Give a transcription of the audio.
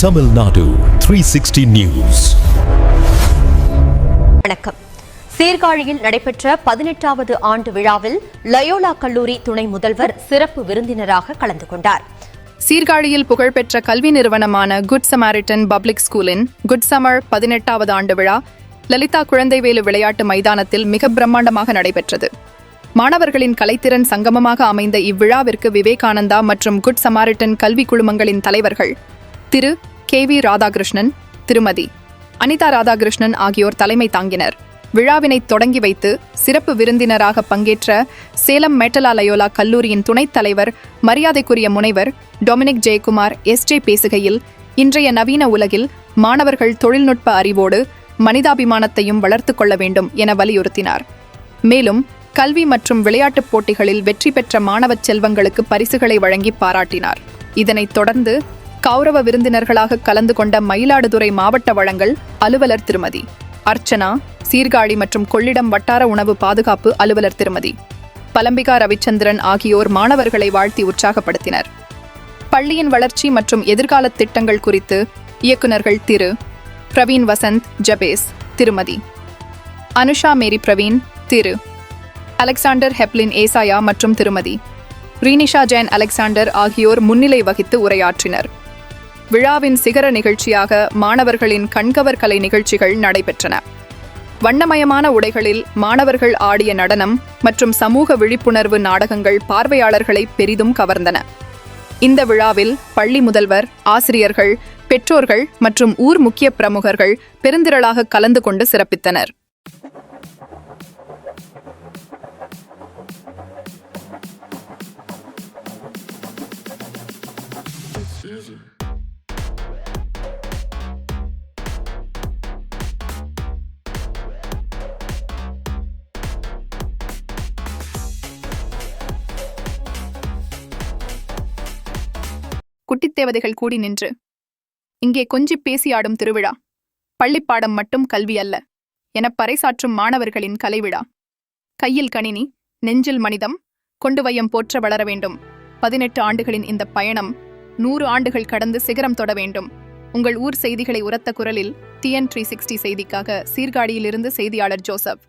Tamil Nadu 360 News. வணக்கம். சீர்காழியில் நடைபெற்ற 18வது ஆண்டு விழாவில் லயோலா கல்லூரி துணை முதல்வர் சிறப்பு விருந்தினராக கலந்து கொண்டார். சீர்காழியில் புகழ்பெற்ற கல்வி நிறுவனமான குட் சமாரிட்டன் பப்ளிக் ஸ்கூலின் குட் சமர் 18வது ஆண்டு விழா லலிதா குழந்தைவேலு விளையாட்டு மைதானத்தில் மிக பிரம்மாண்டமாக நடைபெற்றது. மாணவர்களின் கலைத்திறன் சங்கமமாக அமைந்த இவ்விழாவிற்கு விவேகானந்தா மற்றும் குட் சமாரிட்டன் கல்வி குழுமங்களின் தலைவர்கள் திரு KV ராதாகிருஷ்ணன், திருமதி அனிதா ராதாகிருஷ்ணன் ஆகியோர் தலைமை தாங்கினர். விழாவினை தொடங்கி வைத்து சிறப்பு விருந்தினராக பங்கேற்ற சேலம் மேட்டலா லயோலா கல்லூரியின் துணைத் தலைவர் மரியாதைக்குரிய முனைவர் டொமினிக் ஜெயக்குமார் SJ பேசுகையில், இன்றைய நவீன உலகில் மாணவர்கள் தொழில்நுட்ப அறிவோடு மனிதாபிமானத்தையும் வளர்த்துக் கொள்ள வேண்டும் என வலியுறுத்தினார். மேலும் கல்வி மற்றும் விளையாட்டுப் போட்டிகளில் வெற்றி பெற்ற மாணவச் செல்வங்களுக்கு பரிசுகளை வழங்கி பாராட்டினார். இதனைத் தொடர்ந்து கௌரவ விருந்தினர்களாக கலந்து கொண்ட மயிலாடுதுறை மாவட்ட வழங்கல் அலுவலர் திருமதி அர்ச்சனா, சீர்காழி மற்றும் கொள்ளிடம் வட்டார உணவு பாதுகாப்பு அலுவலர் திருமதி பலம்பிகா ரவிச்சந்திரன் ஆகியோர் மாணவர்களை வாழ்த்தி உற்சாகப்படுத்தினர். பள்ளியின் வளர்ச்சி மற்றும் எதிர்கால திட்டங்கள் குறித்து இயக்குநர்கள் திரு பிரவீன் வசந்த் ஜபேஸ், திருமதி அனுஷா மேரி பிரவீன், திரு அலெக்சாண்டர் ஹெப்லின் ஏசாயா மற்றும் திருமதி ரீனிஷா ஜெயின் அலெக்சாண்டர் ஆகியோர் முன்னிலை வகித்து உரையாற்றினர். விழாவின் சிகர நிகழ்ச்சியாக மாணவர்களின் கண்கவர் கலை நிகழ்ச்சிகள் நடைபெற்றன. வண்ணமயமான உடைகளில் மாணவர்கள் ஆடிய நடனம் மற்றும் சமூக விழிப்புணர்வு நாடகங்கள் பார்வையாளர்களை பெரிதும் கவர்ந்தன. இந்த விழாவில் பள்ளி முதல்வர், ஆசிரியர்கள், பெற்றோர்கள் மற்றும் ஊர் முக்கிய பிரமுகர்கள் பெருந்திரளாக கலந்து கொண்டு சிறப்பித்தனர். குட்டித்தேவதைகள் கூடி நின்று இங்கே கொஞ்சி பேசி ஆடும் திருவிழா, பள்ளிப்பாடம் மட்டும் கல்வி அல்ல என பறைசாற்றும் மாணவர்களின் கலைவிழா. கையில் கணினி, நெஞ்சில் மனிதம், கொண்டு வையம் போற்ற வளர வேண்டும். 18 ஆண்டுகளின் இந்த பயணம் 100 ஆண்டுகள் கடந்து சிகரம் தொட வேண்டும். உங்கள் ஊர் செய்திகளை உரத்த குரலில் TN 360 செய்திக்காக சீர்காழியிலிருந்து செய்தியாளர் ஜோசப்.